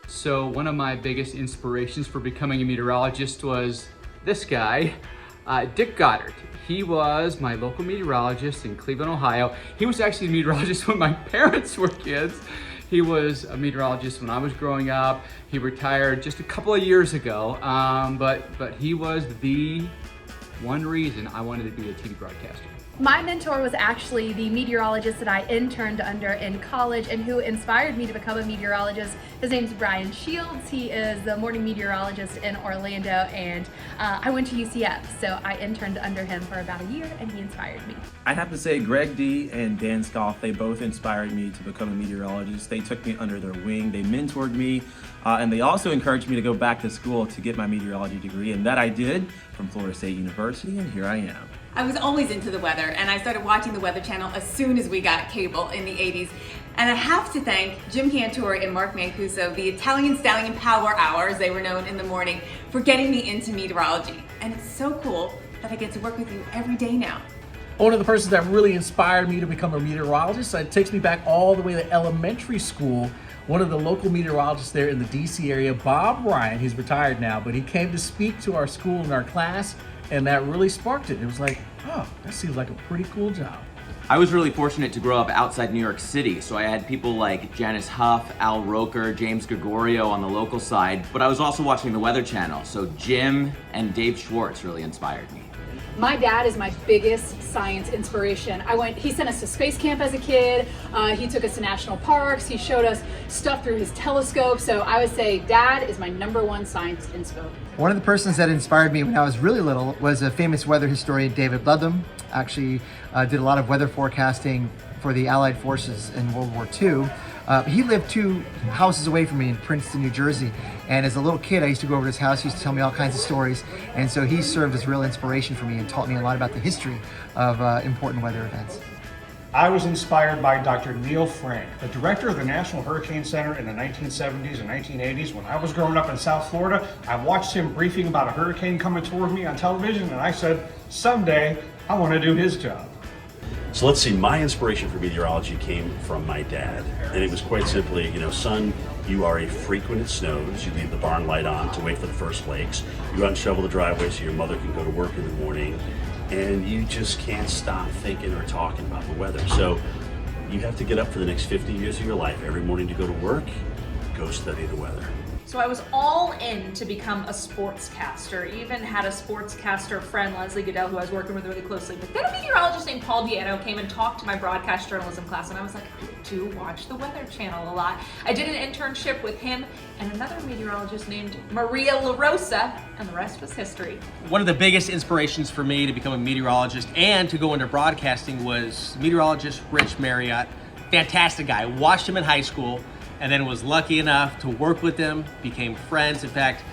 So one of my biggest inspirations for becoming a meteorologist was this guy, Dick Goddard. He was my local meteorologist in Cleveland, Ohio. He was actually a meteorologist when my parents were kids. He was a meteorologist when I was growing up. He retired just a couple of years ago, but he was the one reason I wanted to be a TV broadcaster. My mentor was actually the meteorologist that I interned under in college and who inspired me to become a meteorologist. His name's Brian Shields. He is the morning meteorologist in Orlando, and I went to UCF, so I interned under him for about a year, and he inspired me. I'd have to say Greg D and Dan Scoff, they both inspired me to become a meteorologist. They took me under their wing, they mentored me, and they also encouraged me to go back to school to get my meteorology degree, and that I did from Florida State University, and here I am. I was always into the weather, and I started watching the Weather Channel as soon as we got cable in the 80s. And I have to thank Jim Cantor and Mark Mancuso, the Italian Stallion Power Hours, they were known in the morning, for getting me into meteorology. And it's so cool that I get to work with you every day now. One of the persons that really inspired me to become a meteorologist, it takes me back all the way to elementary school. One of the local meteorologists there in the DC area, Bob Ryan, he's retired now, but he came to speak to our school and our class, and that really sparked it. It was like, oh, that seems like a pretty cool job. I was really fortunate to grow up outside New York City, so I had people like Janice Huff, Al Roker, James Gregorio on the local side, but I was also watching the Weather Channel, so Jim and Dave Schwartz really inspired me. My dad is my biggest science inspiration. He sent us to space camp as a kid. He took us to national parks. He showed us stuff through his telescope. So I would say Dad is my #1 science inspo. One of the persons that inspired me when I was really little was a famous weather historian, David Ludlam. Actually did a lot of weather forecasting for the Allied forces in World War II. He lived 2 houses away from me in Princeton, New Jersey. And as a little kid, I used to go over to his house. He used to tell me all kinds of stories. And so he served as real inspiration for me and taught me a lot about the history of important weather events. I was inspired by Dr. Neil Frank, the director of the National Hurricane Center in the 1970s and 1980s. When I was growing up in South Florida, I watched him briefing about a hurricane coming toward me on television, and I said, someday I want to do his job. So let's see, my inspiration for meteorology came from my dad. And it was quite simply, son, you are a frequent it snows. You leave the barn light on to wait for the first flakes. You go out and shovel the driveway so your mother can go to work in the morning. And you just can't stop thinking or talking about the weather. So you have to get up for the next 50 years of your life every morning to go to work, go study the weather. So I was all in to become a sportscaster. Even had a sportscaster friend, Leslie Goodell, who I was working with really closely. But then a meteorologist named Paul Dietto came and talked to my broadcast journalism class, and I was like, I do watch the Weather Channel a lot. I did an internship with him and another meteorologist named Maria LaRosa, and the rest was history. One of the biggest inspirations for me to become a meteorologist and to go into broadcasting was meteorologist Rich Marriott. Fantastic guy. Watched him in high school, and then was lucky enough to work with them, became friends. In fact,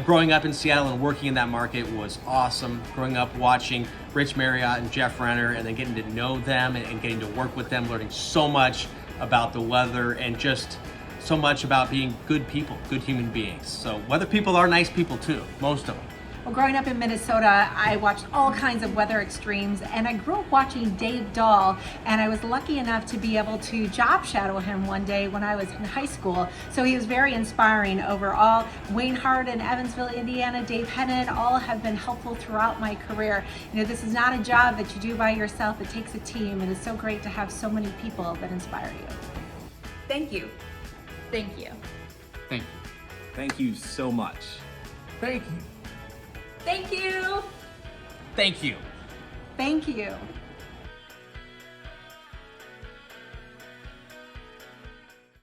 growing up in Seattle and working in that market was awesome. Growing up watching Rich Marriott and Jeff Renner, and then getting to know them and getting to work with them, learning so much about the weather and just so much about being good people, good human beings. So weather people are nice people too, most of them. Well, growing up in Minnesota, I watched all kinds of weather extremes, and I grew up watching Dave Dahl, and I was lucky enough to be able to job shadow him one day when I was in high school. So he was very inspiring overall. Wayne Hart in Evansville, Indiana, Dave Hennon, all have been helpful throughout my career. This is not a job that you do by yourself. It takes a team, and it's so great to have so many people that inspire you. Thank you. Thank you. Thank you. Thank you so much. Thank you. Thank you. Thank you. Thank you.